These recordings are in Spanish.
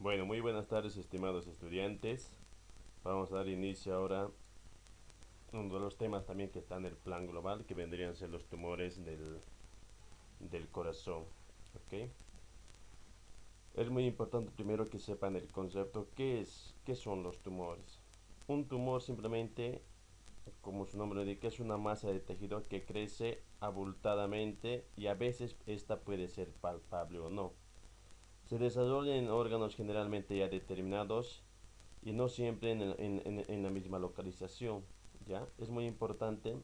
Bueno, muy buenas tardes, estimados estudiantes. Vamos a dar inicio ahora a uno de los temas también que está en el plan global, que vendrían a ser los tumores del corazón. ¿Ok? Es muy importante primero que sepan el concepto, qué son los tumores. Un tumor simplemente, como su nombre lo indica, es una masa de tejido que crece abultadamente y a veces esta puede ser palpable o no. Se desarrolla en órganos generalmente ya determinados y no siempre en la misma localización. ¿Ya? Es muy importante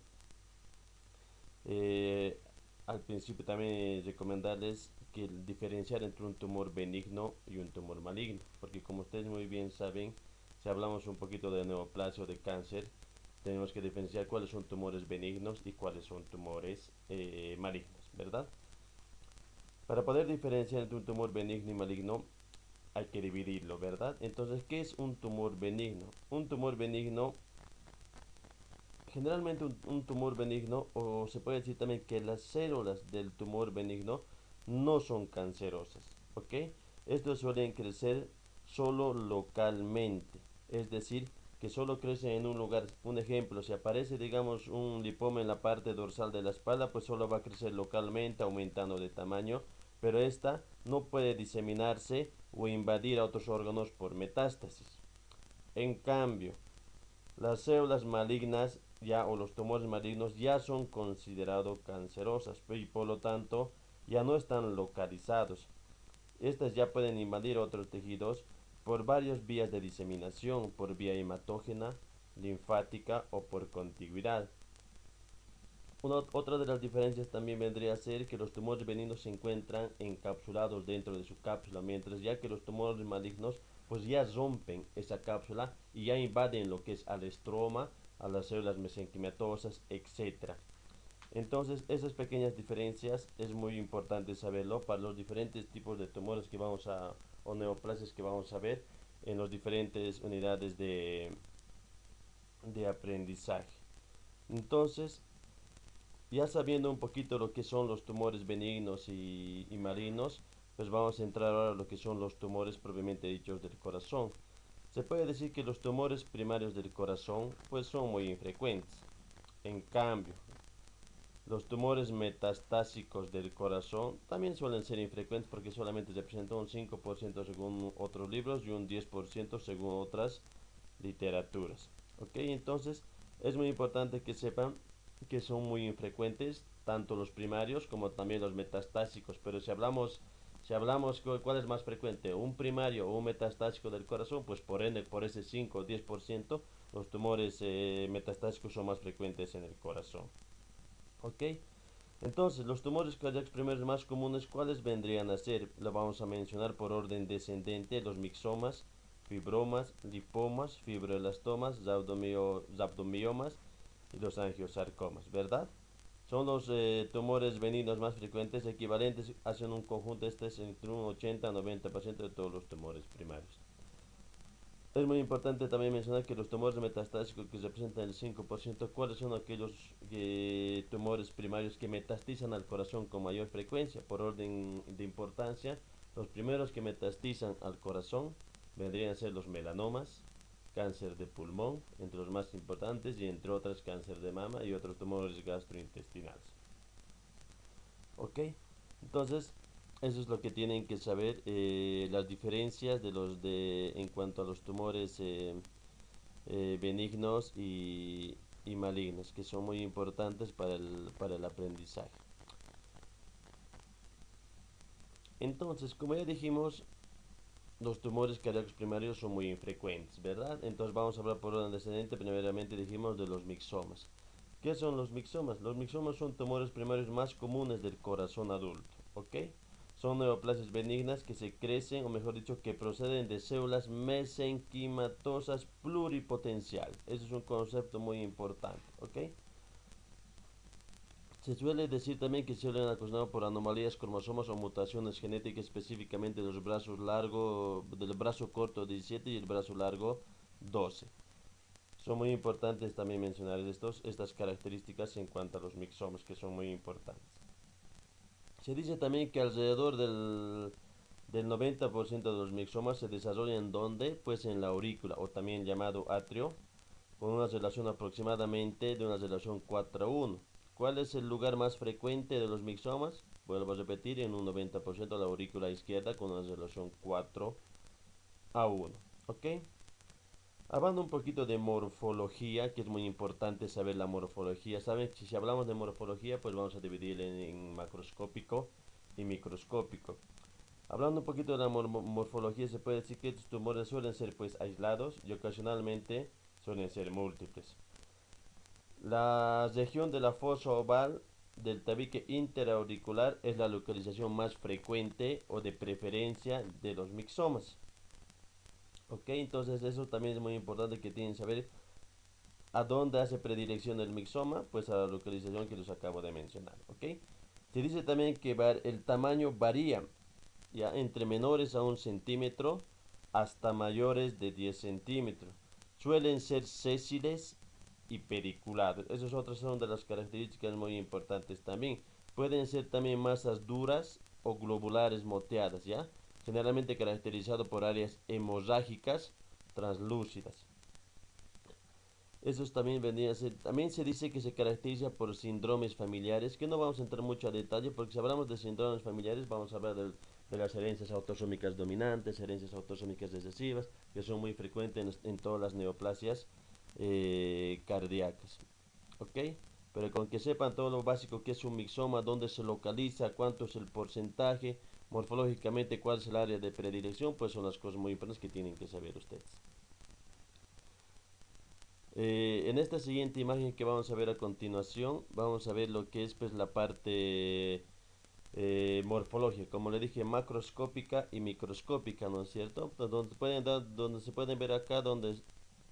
eh, al principio también recomendarles que diferenciar entre un tumor benigno y un tumor maligno, porque como ustedes muy bien saben, si hablamos un poquito de neoplasia o de cáncer, tenemos que diferenciar cuáles son tumores benignos y cuáles son tumores malignos, ¿verdad? Para poder diferenciar entre un tumor benigno y maligno, hay que dividirlo, ¿verdad? Entonces, ¿qué es un tumor benigno? Un tumor benigno, generalmente un tumor benigno, o se puede decir también que las células del tumor benigno no son cancerosas, ¿ok? Estos suelen crecer solo localmente, es decir, que solo crecen en un lugar. Un ejemplo, si aparece, digamos, un lipoma en la parte dorsal de la espalda, pues solo va a crecer localmente, aumentando de tamaño, pero esta no puede diseminarse o invadir a otros órganos por metástasis. En cambio, las células malignas ya o los tumores malignos ya son considerados cancerosas y por lo tanto ya no están localizados. Estas ya pueden invadir otros tejidos por varias vías de diseminación, por vía hematógena, linfática o por contigüidad. Otra de las diferencias también vendría a ser que los tumores benignos se encuentran encapsulados dentro de su cápsula, mientras ya que los tumores malignos pues ya rompen esa cápsula y ya invaden lo que es al estroma, a las células mesenquimatosas, etc. Entonces, esas pequeñas diferencias es muy importante saberlo para los diferentes tipos de tumores que vamos a, o neoplasias que vamos a ver en las diferentes unidades de aprendizaje. Entonces, ya sabiendo un poquito lo que son los tumores benignos y malignos, pues vamos a entrar ahora a lo que son los tumores propiamente dichos del corazón. Se puede decir que los tumores primarios del corazón pues son muy infrecuentes. En cambio, los tumores metastásicos del corazón también suelen ser infrecuentes porque solamente se presenta un 5% según otros libros y un 10% según otras literaturas. ¿Ok? Entonces es muy importante que sepan que son muy infrecuentes tanto los primarios como también los metastásicos, pero si hablamos cuál es más frecuente, un primario o un metastásico del corazón, pues por ende por ese 5 o 10% los tumores metastásicos son más frecuentes en el corazón. ¿Ok? Entonces, los tumores cardíacos primarios más comunes, ¿cuáles vendrían a ser? Lo vamos a mencionar por orden descendente: los mixomas, fibromas, lipomas, fibroelastomas, rabdomiomas y los angiosarcomas, ¿verdad? Son los tumores benignos más frecuentes, equivalentes, hacen un conjunto, este es entre un 80 a 90% de todos los tumores primarios. Es muy importante también mencionar que los tumores metastásicos que representan el 5%, ¿cuáles son aquellos tumores primarios que metastizan al corazón con mayor frecuencia? Por orden de importancia, los primeros que metastizan al corazón vendrían a ser los melanomas, cáncer de pulmón, entre los más importantes, y entre otras cáncer de mama y otros tumores gastrointestinales. ¿Ok? Entonces, eso es lo que tienen que saber, las diferencias en cuanto a los tumores benignos y malignos, que son muy importantes para el aprendizaje. Entonces, como ya dijimos, los tumores cardíacos primarios son muy infrecuentes, ¿verdad? Entonces vamos a hablar por orden descendente. Primeramente dijimos de los mixomas. ¿Qué son los mixomas? Los mixomas son tumores primarios más comunes del corazón adulto, ¿ok? Son neoplasias benignas que se crecen, o mejor dicho, que proceden de células mesenquimatosas pluripotenciales. Ese es un concepto muy importante, ¿ok? Se suele decir también que se suelen ocasionar por anomalías cromosomas o mutaciones genéticas, específicamente de los brazos largos, del brazo corto 17 y el brazo largo 12. Son muy importantes también mencionar estas características en cuanto a los mixomas, que son muy importantes. Se dice también que alrededor del del 90% de los mixomas se desarrollan ¿dónde? Pues en la aurícula, o también llamado atrio, con una relación aproximadamente de una relación 4:1. ¿Cuál es el lugar más frecuente de los mixomas? Vuelvo a repetir, en un 90% la aurícula izquierda con una relación 4:1. ¿Ok? Hablando un poquito de morfología, que es muy importante saber la morfología. Saben que si hablamos de morfología, pues vamos a dividir en macroscópico y microscópico. Hablando un poquito de la morfología, se puede decir que estos tumores suelen ser pues aislados y ocasionalmente suelen ser múltiples. La región de la fosa oval del tabique interauricular es la localización más frecuente o de preferencia de los mixomas. Ok, entonces eso también es muy importante que tienen que saber a dónde hace predilección el mixoma, pues a la localización que les acabo de mencionar. Ok, se dice también que el tamaño varía ya entre menores a 1 centímetro hasta mayores de 10 centímetros. Suelen ser sésiles y pediculados. Esas otras son de las características muy importantes también. Pueden ser también masas duras o globulares moteadas, ¿ya? Generalmente caracterizado por áreas hemorrágicas translúcidas. Esos también vendrían a ser, también se dice que se caracteriza por síndromes familiares, que no vamos a entrar mucho a detalle, porque si hablamos de síndromes familiares, vamos a hablar de las herencias autosómicas dominantes, herencias autosómicas recesivas, que son muy frecuentes en todas las neoplasias cardíacas. ¿Ok? Pero con que sepan todo lo básico que es un mixoma, dónde se localiza, cuánto es el porcentaje, morfológicamente cuál es el área de predilección, pues son las cosas muy importantes que tienen que saber ustedes. En esta siguiente imagen que vamos a ver a continuación, vamos a ver lo que es pues la parte morfológica, como le dije, macroscópica y microscópica, ¿no es cierto? Donde se pueden ver acá, donde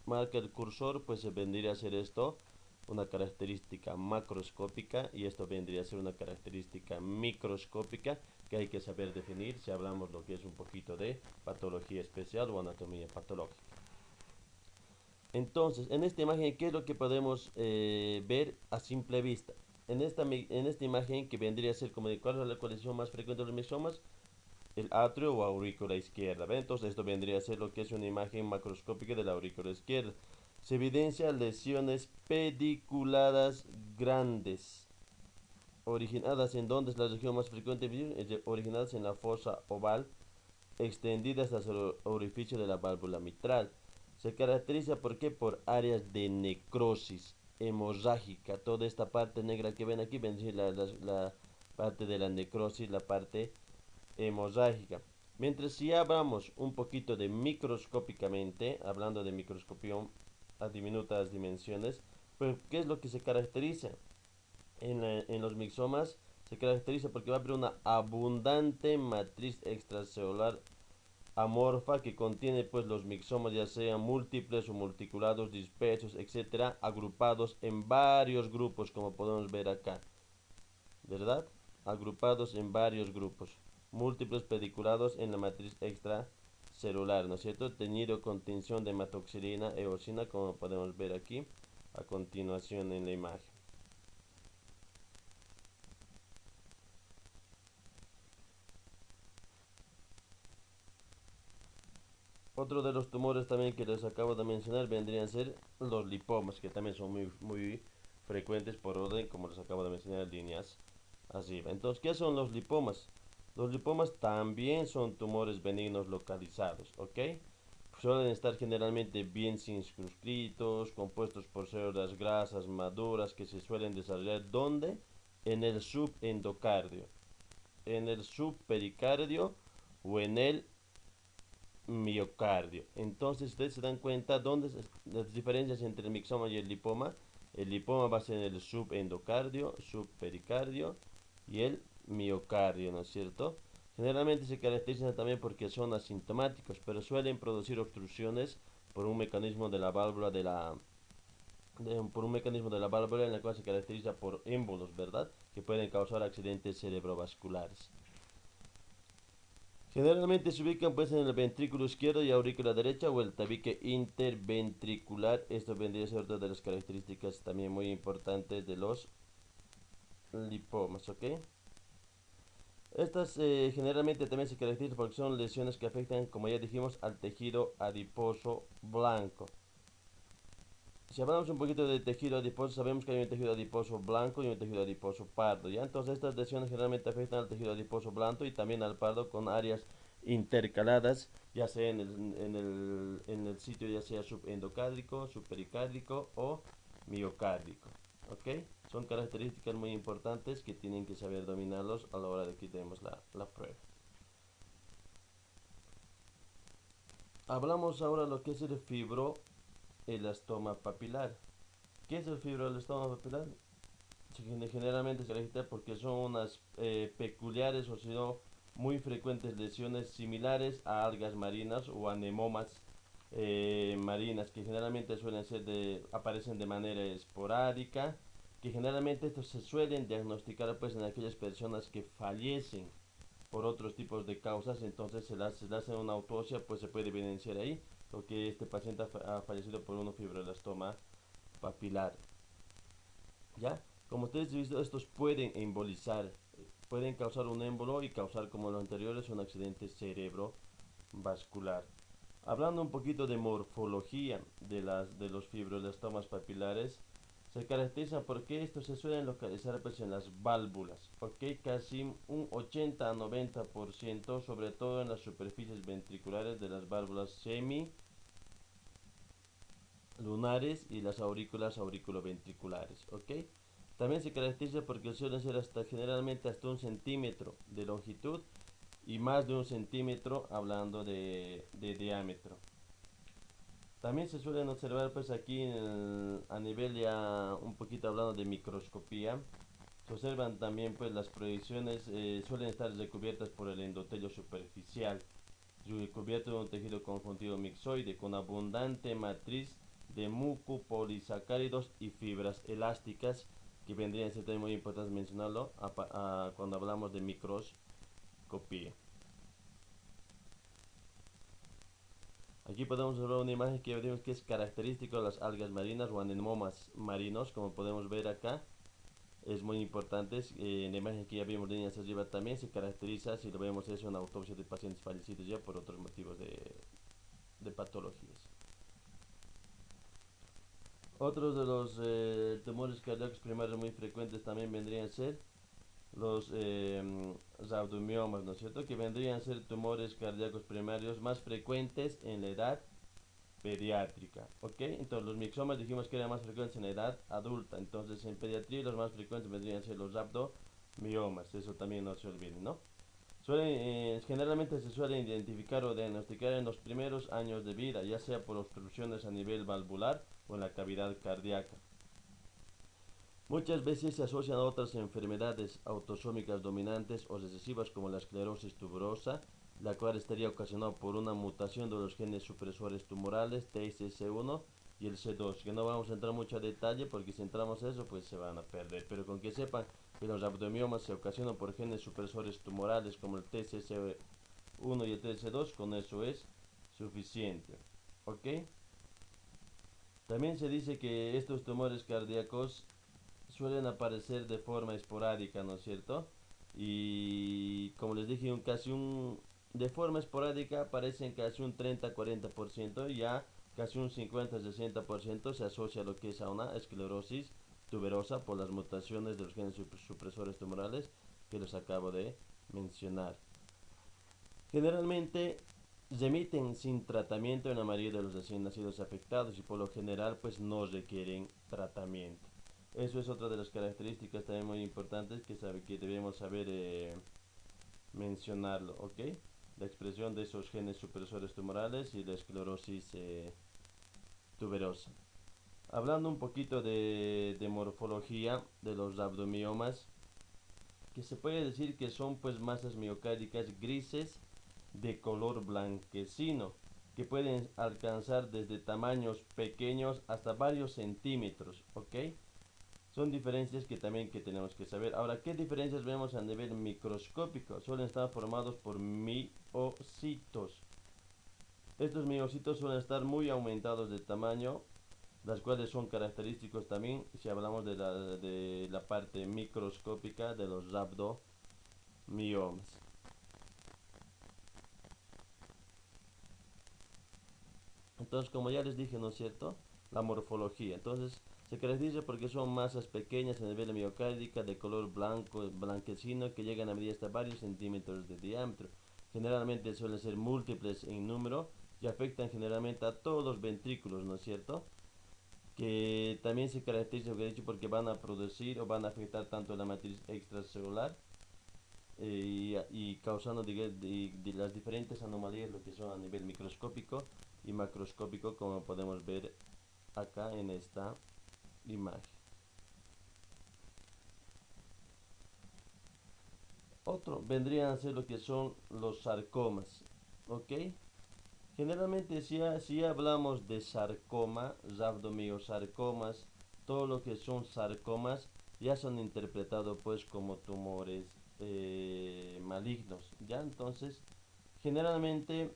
marca el cursor, pues se vendría a ser esto, una característica macroscópica, y esto vendría a ser una característica microscópica que hay que saber definir si hablamos lo que es un poquito de patología especial o anatomía patológica. Entonces, en esta imagen, ¿qué es lo que podemos ver a simple vista? En esta imagen, que vendría a ser como de cuál es la colección más frecuente de los mixomas, el atrio o aurícula izquierda. ¿Ve? Entonces, esto vendría a ser lo que es una imagen macroscópica de la aurícula izquierda. Se evidencia lesiones pediculadas grandes, originadas en donde es la región más frecuente, originadas en la fosa oval, extendidas hacia el orificio de la válvula mitral. Se caracteriza ¿por qué? Por áreas de necrosis hemorrágica. Toda esta parte negra que ven aquí ven la parte de la necrosis, la parte hemorrágica. Mientras si hablamos un poquito de microscópicamente, hablando de microscopía a diminutas dimensiones, pues ¿qué es lo que se caracteriza? En los mixomas se caracteriza porque va a haber una abundante matriz extracelular amorfa que contiene pues los mixomas, ya sean múltiples o multiculados, dispersos, etcétera, agrupados en varios grupos, como podemos ver acá, ¿verdad? Agrupados en varios grupos, múltiples pediculados en la matriz extracelular, ¿no es cierto? Teñido con tinción de hematoxilina, eosina, como podemos ver aquí a continuación en la imagen. Otro de los tumores también que les acabo de mencionar vendrían a ser los lipomas, que también son muy frecuentes por orden, como les acabo de mencionar, líneas arriba. Entonces, ¿qué son los lipomas? Los lipomas también son tumores benignos localizados, ¿ok? Suelen estar generalmente bien circunscritos, compuestos por células grasas maduras que se suelen desarrollar ¿dónde? En el subendocardio, en el subpericardio o en el miocardio. Entonces ustedes se dan cuenta dónde las diferencias entre el mixoma y el lipoma. El lipoma va a ser en el subendocardio, subpericardio y el miocardio, ¿no es cierto? Generalmente se caracterizan también porque son asintomáticos, pero suelen producir obstrucciones por un mecanismo de la válvula por un mecanismo de la válvula en la cual se caracteriza por émbolos, ¿verdad? Que pueden causar accidentes cerebrovasculares. Generalmente se ubican pues en el ventrículo izquierdo y aurícula derecha o el tabique interventricular. Esto vendría a ser otra de las características también muy importantes de los lipomas, ¿ok? Estas generalmente también se caracterizan porque son lesiones que afectan, como ya dijimos, al tejido adiposo blanco. Si hablamos un poquito de tejido adiposo, sabemos que hay un tejido adiposo blanco y un tejido adiposo pardo, ¿ya? Entonces estas lesiones generalmente afectan al tejido adiposo blanco y también al pardo con áreas intercaladas, ya sea en el sitio ya sea subendocárdico, supericárdico o miocárdico, ¿ok? Son características muy importantes que tienen que saber dominarlos a la hora de que demos la prueba. Hablamos ahora de lo que es el fibroelastoma papilar. ¿Qué es el fibroelastoma papilar? Generalmente se registra porque son unas peculiares o si no muy frecuentes lesiones similares a algas marinas o anemomas marinas que generalmente aparecen de manera esporádica, que generalmente estos se suelen diagnosticar pues en aquellas personas que fallecen por otros tipos de causas. Entonces se le hace una autopsia, pues se puede evidenciar ahí lo que este paciente ha fallecido por un fibroelastoma papilar. ¿Ya? Como ustedes han visto, estos pueden embolizar, pueden causar un émbolo y causar, como los anteriores, un accidente cerebrovascular. Hablando un poquito de morfología de los fibroelastomas papilares, se caracterizan porque estos se suelen localizar pues, en las válvulas, ¿ok? Casi un 80 a 90%, sobre todo en las superficies ventriculares de las válvulas lunares y las aurículas auriculoventriculares, ¿ok? También se caracteriza porque suelen ser generalmente hasta 1 centímetro de longitud y más de 1 centímetro hablando de diámetro. También se suelen observar pues aquí a nivel ya un poquito hablando de microscopía. Se observan también pues las proyecciones suelen estar recubiertas por el endotelio superficial, recubierto de un tejido conjuntivo mixoide con abundante matriz de mucopolisacáridos y fibras elásticas, que vendrían a ser también muy importante mencionarlo cuando hablamos de microscopía. Aquí podemos ver una imagen que vemos que es característico de las algas marinas o anemomas marinos, como podemos ver acá. Es muy importante, en la imagen que ya vimos líneas arriba también se caracteriza, si lo vemos, es una autopsia de pacientes fallecidos ya por otros motivos de patologías. Otros de los tumores cardíacos primarios muy frecuentes también vendrían a ser los rhabdomiomas, ¿no es cierto? Que vendrían a ser tumores cardíacos primarios más frecuentes en la edad pediátrica, ¿ok? Entonces los mixomas dijimos que eran más frecuentes en la edad adulta, entonces en pediatría los más frecuentes vendrían a ser los rhabdomiomas, eso también no se olviden, ¿no? Generalmente se suelen identificar o diagnosticar en los primeros años de vida, ya sea por obstrucciones a nivel valvular o en la cavidad cardíaca. Muchas veces se asocian a otras enfermedades autosómicas dominantes o recesivas como la esclerosis tuberosa, la cual estaría ocasionada por una mutación de los genes supresores tumorales TSC1 y el C2, que no vamos a entrar mucho a detalle porque si entramos a eso pues se van a perder, pero con que sepan que los rhabdomiomas se ocasionan por genes supresores tumorales como el TSC1 y el TSC2, con eso es suficiente, ¿ok? También se dice que estos tumores cardíacos suelen aparecer de forma esporádica, ¿no es cierto? Y como les dije, de forma esporádica aparecen casi un 30-40%, ya casi un 50-60% se asocia a lo que es a una esclerosis tuberosa por las mutaciones de los genes supresores tumorales que les acabo de mencionar. Generalmente remiten sin tratamiento en la mayoría de los recién nacidos afectados y por lo general pues no requieren tratamiento. Eso es otra de las características también muy importantes que debemos saber mencionarlo, ¿ok? La expresión de esos genes supresores tumorales y la esclerosis tuberosa. Hablando un poquito de morfología de los rhabdomiomas, que se puede decir que son pues masas miocárdicas grises de color blanquecino, que pueden alcanzar desde tamaños pequeños hasta varios centímetros, ¿ok? Son diferencias que también que tenemos que saber. Ahora, ¿qué diferencias vemos a nivel microscópico? Suelen estar formados por miocitos. Estos miocitos suelen estar muy aumentados de tamaño, las cuales son característicos también si hablamos de la parte microscópica de los rhabdomiomas. miomas. Entonces, como ya les dije, ¿no es cierto? La morfología. Entonces, se caracteriza porque son masas pequeñas a nivel miocárdica de color blanco, blanquecino, que llegan a medir hasta varios centímetros de diámetro. Generalmente suelen ser múltiples en número y afectan generalmente a todos los ventrículos, ¿no es cierto? Que también se caracteriza, como he dicho, porque van a producir o van a afectar tanto la matriz extracelular y causando de las diferentes anomalías, lo que son a nivel microscópico y macroscópico, como podemos ver acá en esta imagen. Otro vendrían a ser lo que son los sarcomas, ¿ok? Generalmente si hablamos de sarcoma, rhabdomyosarcomas, todo lo que son sarcomas ya son interpretados pues como tumores malignos, ¿ya? Entonces, generalmente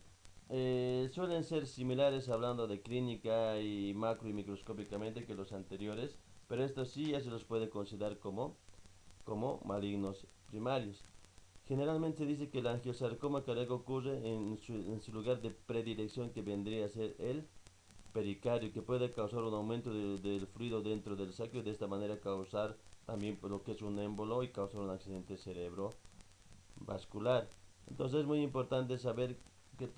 suelen ser similares hablando de clínica y macro y microscópicamente que los anteriores, pero estos sí ya se los puede considerar como malignos primarios. Generalmente se dice que el angiosarcoma cardíaco ocurre en su lugar de predilección, que vendría a ser el pericardio, que puede causar un aumento del fluido dentro del sacro y de esta manera causar también lo que es un émbolo y causar un accidente cerebrovascular. Entonces es muy importante saber que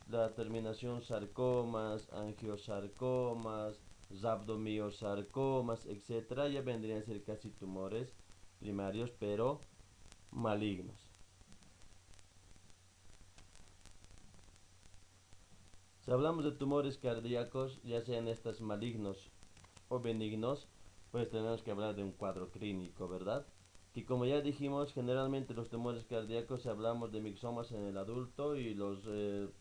la terminación sarcomas, angiosarcomas, rhabdomyosarcomas, etcétera, ya vendrían a ser casi tumores primarios, pero malignos. Si hablamos de tumores cardíacos, ya sean estos malignos o benignos, pues tenemos que hablar de un cuadro clínico, ¿verdad? Que como ya dijimos, generalmente los tumores cardíacos hablamos de mixomas en el adulto y los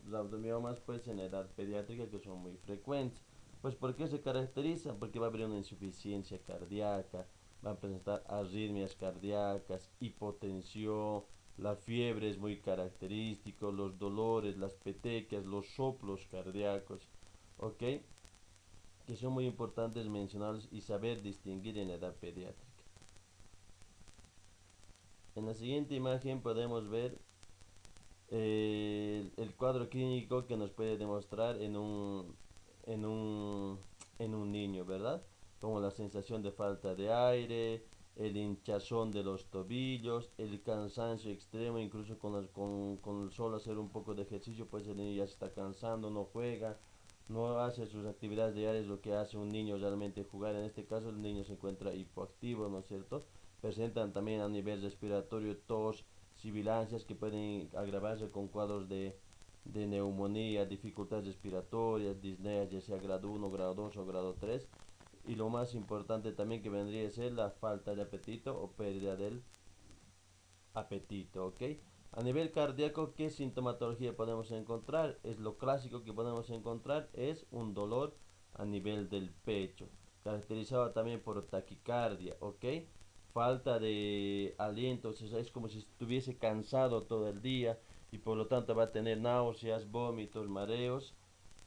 rhabdomiomas pues en edad pediátrica, que son muy frecuentes. Pues ¿por qué se caracteriza? Porque va a haber una insuficiencia cardíaca, va a presentar arritmias cardíacas, hipotensión, la fiebre es muy característico, los dolores, las petequias, los soplos cardíacos, ¿ok? Que son muy importantes mencionarlos y saber distinguir en la edad pediátrica. En la siguiente imagen podemos ver el cuadro clínico que nos puede demostrar en un, en un niño, ¿verdad? Como la sensación de falta de aire, el hinchazón de los tobillos, el cansancio extremo, incluso con solo hacer un poco de ejercicio, pues el niño ya se está cansando, no juega, no hace sus actividades diarias, lo que hace un niño realmente jugar. En este caso el niño se encuentra hipoactivo, ¿no es cierto? Presentan también a nivel respiratorio tos, sibilancias que pueden agravarse con cuadros de neumonía, dificultades respiratorias, disnea, ya sea grado 1, grado 2 o grado 3. Y lo más importante también que vendría a ser la falta de apetito o pérdida del apetito, ¿ok? A nivel cardíaco, ¿qué sintomatología podemos encontrar? Es lo clásico que podemos encontrar, es un dolor a nivel del pecho, caracterizado también por taquicardia, ¿ok? Falta de aliento, o sea, es como si estuviese cansado todo el día y por lo tanto va a tener náuseas, vómitos, mareos,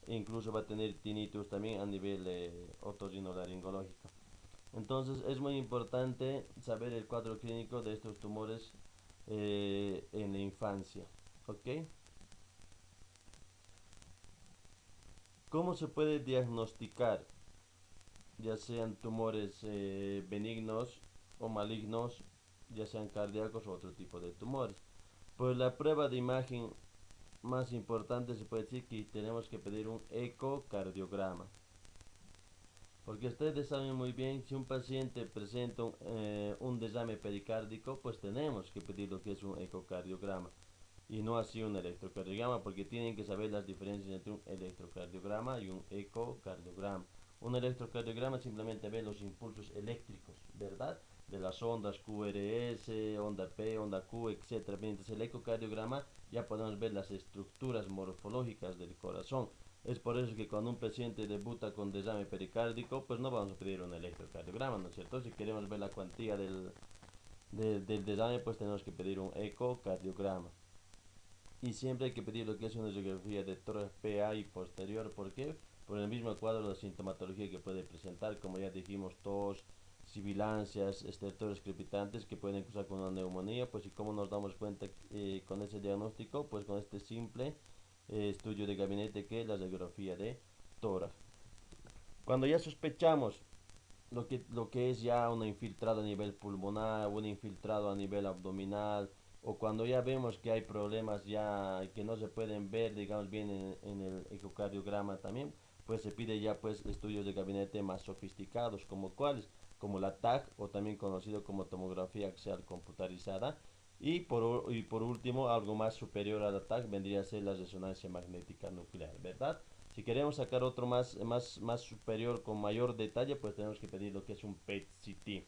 e incluso va a tener tinnitus también a nivel otorrinolaringológico. Entonces es muy importante saber el cuadro clínico de estos tumores en la infancia. ¿Ok? ¿Cómo se puede diagnosticar? Ya sean tumores benignos o malignos, ya sean cardíacos o otro tipo de tumores. Pues la prueba de imagen más importante se puede decir que tenemos que pedir un ecocardiograma. Porque ustedes saben muy bien, si un paciente presenta un derrame pericárdico, pues tenemos que pedir lo que es un ecocardiograma y no así un electrocardiograma, porque tienen que saber las diferencias entre un electrocardiograma y un ecocardiograma. Un electrocardiograma simplemente ve los impulsos eléctricos, ¿verdad? De las ondas QRS, onda P, onda Q, etc. Mientras el ecocardiograma ya podemos ver las estructuras morfológicas del corazón. Es por eso que cuando un paciente debuta con derrame pericárdico, pues no vamos a pedir un electrocardiograma, ¿no es cierto? Si queremos ver la cuantía del derrame, pues tenemos que pedir un ecocardiograma. Y siempre hay que pedir lo que es una radiografía de tórax PA y posterior. ¿Por qué? Por el mismo cuadro de sintomatología que puede presentar, como ya dijimos, tos, sibilancias, estertores crepitantes que pueden causar con una neumonía. Pues y cómo nos damos cuenta con ese diagnóstico, pues con este simple estudio de gabinete que es la radiografía de tórax. Cuando ya sospechamos lo que es ya una infiltrado a nivel pulmonar, un infiltrado a nivel abdominal, o cuando ya vemos que hay problemas ya que no se pueden ver, digamos bien en el ecocardiograma también, pues se pide ya pues estudios de gabinete más sofisticados, como cuáles, como la TAC o también conocido como tomografía axial computarizada. Y por último, algo más superior a la TAC vendría a ser la resonancia magnética nuclear, ¿verdad? Si queremos sacar otro más superior con mayor detalle, pues tenemos que pedir lo que es un PET-CT.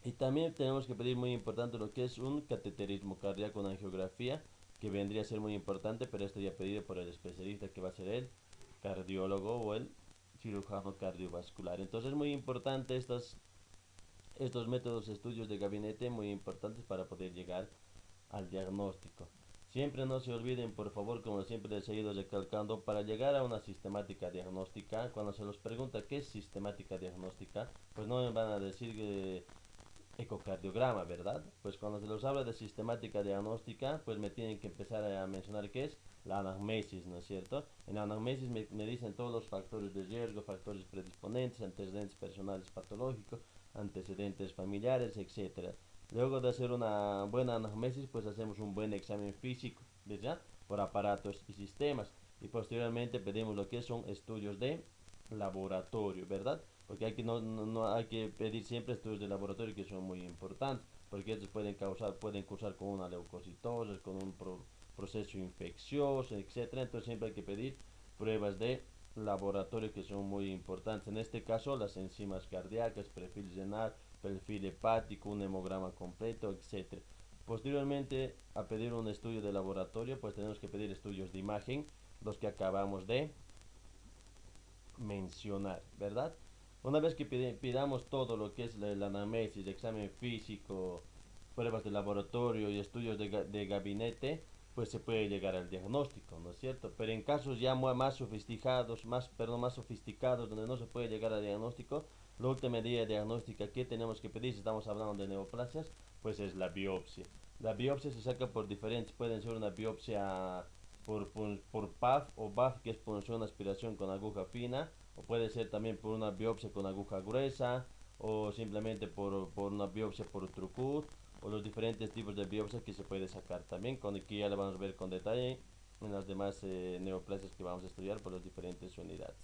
Y también tenemos que pedir muy importante lo que es un cateterismo cardíaco, una angiografía, que vendría a ser muy importante, pero esto ya pedido por el especialista que va a ser el cardiólogo o el cirujano cardiovascular. Entonces es muy importante estos métodos de estudios de gabinete, muy importantes para poder llegar al diagnóstico. Siempre no se olviden, por favor, como siempre les he ido recalcando, para llegar a una sistemática diagnóstica, cuando se los pregunta qué es sistemática diagnóstica, pues no me van a decir ecocardiograma, ¿verdad? Pues cuando se los habla de sistemática diagnóstica, pues me tienen que empezar a mencionar qué es la anamnesis, ¿no es cierto? En la anamnesis me dicen todos los factores de riesgo, factores predisponentes, antecedentes personales patológicos, antecedentes familiares, etcétera. Luego de hacer una buena anamnesis, pues hacemos un buen examen físico, ¿verdad? Por aparatos y sistemas. Y posteriormente pedimos lo que son estudios de laboratorio, ¿verdad? Porque no hay que pedir siempre estudios de laboratorio que son muy importantes, porque estos pueden causar con una leucocitosis, con un proceso infeccioso, etcétera. Entonces siempre hay que pedir pruebas de laboratorio que son muy importantes. En este caso, las enzimas cardíacas, perfil renal, perfil hepático, un hemograma completo, etcétera. Posteriormente, a pedir un estudio de laboratorio, pues tenemos que pedir estudios de imagen, los que acabamos de mencionar, ¿verdad? Una vez que pidamos todo lo que es la anamnesis, examen físico, pruebas de laboratorio y estudios de gabinete, pues se puede llegar al diagnóstico, ¿no es cierto? Pero en casos ya más sofisticados, más sofisticados, donde no se puede llegar al diagnóstico, la última medida diagnóstica que tenemos que pedir, si estamos hablando de neoplasias, pues es la biopsia. La biopsia se saca por diferentes, pueden ser una biopsia por PAF o BAF, que es punción aspiración con aguja fina, o puede ser también por una biopsia con aguja gruesa, o simplemente por una biopsia por trucut, o los diferentes tipos de biopsias que se puede sacar también, con el que ya le vamos a ver con detalle en las demás neoplasias que vamos a estudiar por las diferentes unidades.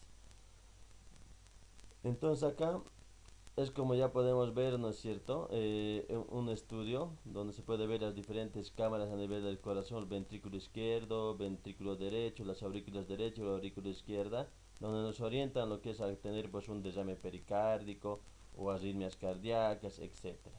Entonces acá es como ya podemos ver, ¿no es cierto? Un estudio donde se puede ver las diferentes cámaras a nivel del corazón, el ventrículo izquierdo, ventrículo derecho, las aurículas derecha y la aurícula izquierda, donde nos orientan lo que es a tener pues un derrame pericárdico o arritmias cardíacas, etcétera.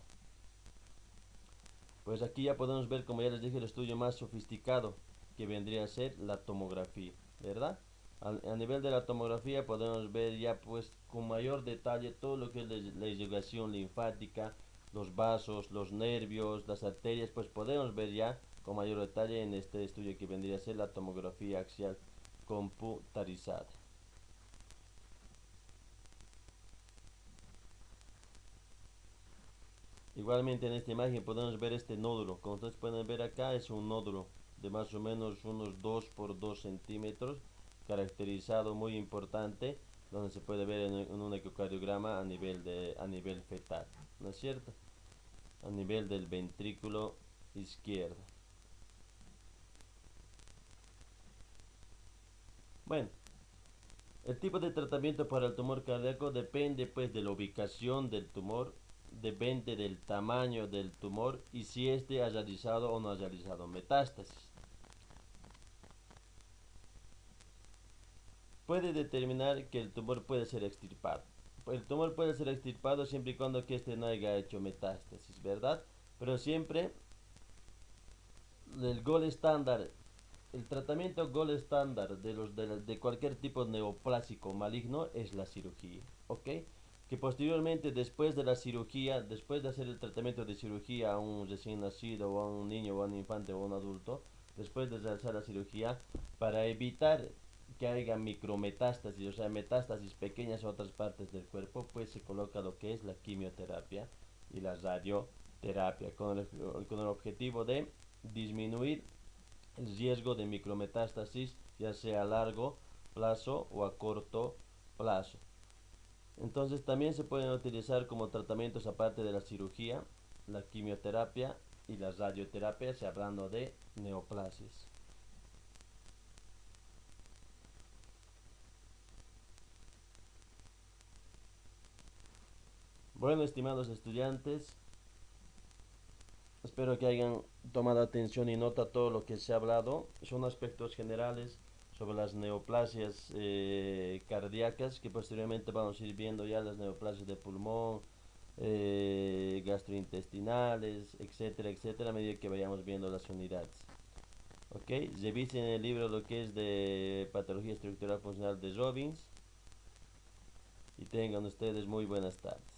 Pues aquí ya podemos ver, como ya les dije, el estudio más sofisticado que vendría a ser la tomografía, ¿verdad? A nivel de la tomografía podemos ver ya pues con mayor detalle todo lo que es la irrigación linfática, los vasos, los nervios, las arterias, pues podemos ver ya con mayor detalle en este estudio que vendría a ser la tomografía axial computarizada. Igualmente en esta imagen podemos ver este nódulo. Como ustedes pueden ver acá, es un nódulo de más o menos unos 2 por 2 centímetros, caracterizado muy importante, donde se puede ver en un ecocardiograma a nivel fetal, ¿no es cierto? A nivel del ventrículo izquierdo. Bueno, el tipo de tratamiento para el tumor cardíaco depende pues de la ubicación del tumor, depende del tamaño del tumor y si éste ha realizado o no ha realizado metástasis. Puede determinar que el tumor puede ser extirpado. El tumor puede ser extirpado siempre y cuando que éste no haya hecho metástasis, ¿verdad? Pero siempre el gol estándar, el tratamiento gol estándar de cualquier tipo neoplásico maligno es la cirugía, ¿ok? Que posteriormente, después de la cirugía, después de hacer el tratamiento de cirugía a un recién nacido o a un niño o a un infante o a un adulto, después de realizar la cirugía, para evitar que haya micrometástasis, o sea, metástasis pequeñas a otras partes del cuerpo, pues se coloca lo que es la quimioterapia y la radioterapia, con el objetivo de disminuir el riesgo de micrometástasis, ya sea a largo plazo o a corto plazo. Entonces también se pueden utilizar como tratamientos aparte de la cirugía, la quimioterapia y la radioterapia, hablando de neoplasias. Bueno, estimados estudiantes, espero que hayan tomado atención y nota todo lo que se ha hablado. Son aspectos generales sobre las neoplasias cardíacas, que posteriormente vamos a ir viendo ya las neoplasias de pulmón, gastrointestinales, etcétera, etcétera, a medida que vayamos viendo las unidades. Ok, revisen el libro lo que es de patología estructural funcional de Robbins y tengan ustedes muy buenas tardes.